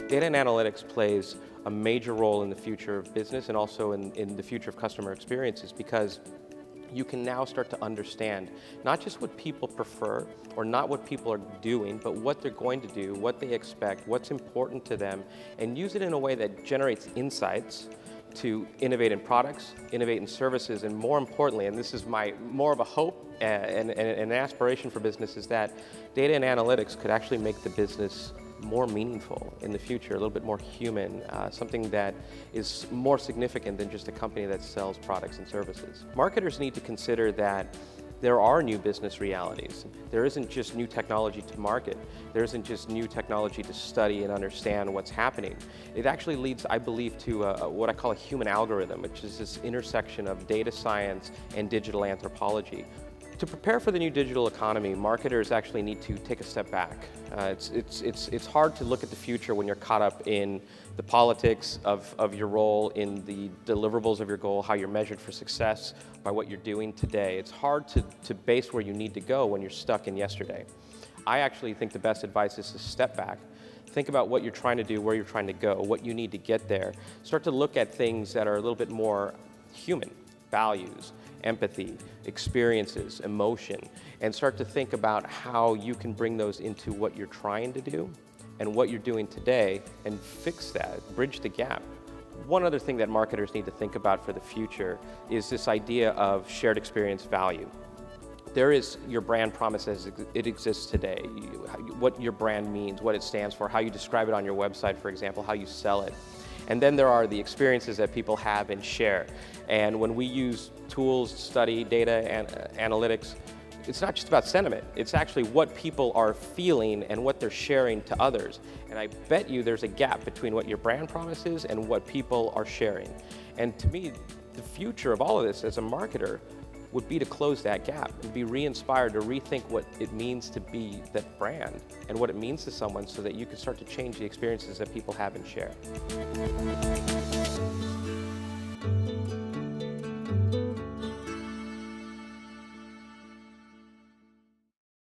Data and analytics plays a major role in the future of business and also in the future of customer experiences, because you can now start to understand not just what people prefer or not what people are doing, but what they're going to do, what they expect, what's important to them, and use it in a way that generates insights to innovate in products, innovate in services, and more importantly, and this is more of a hope and an aspiration for business, is that data and analytics could actually make the business more meaningful in the future, a little bit more human, something that is more significant than just a company that sells products and services. Marketers need to consider that there are new business realities. There isn't just new technology to market. There isn't just new technology to study and understand what's happening. It actually leads, I believe, to what I call a human algorithm, which is this intersection of data science and digital anthropology. To prepare for the new digital economy, marketers actually need to take a step back. It's hard to look at the future when you're caught up in the politics of your role, in the deliverables of your goal, how you're measured for success by what you're doing today. It's hard to base where you need to go when you're stuck in yesterday. I actually think the best advice is to step back. Think about what you're trying to do, where you're trying to go, what you need to get there. Start to look at things that are a little bit more human, values, empathy, experiences, emotion, and start to think about how you can bring those into what you're trying to do and what you're doing today and fix that, bridge the gap. One other thing that marketers need to think about for the future is this idea of shared experience value. There is your brand promise as it exists today, what your brand means, what it stands for, how you describe it on your website, for example, how you sell it. And then there are the experiences that people have and share. And when we use tools, study, data, and analytics, it's not just about sentiment. It's actually what people are feeling and what they're sharing to others. And I bet you there's a gap between what your brand promise is and what people are sharing. And to me, the future of all of this as a marketer would be to close that gap and be re-inspired to rethink what it means to be that brand and what it means to someone, so that you can start to change the experiences that people have and share.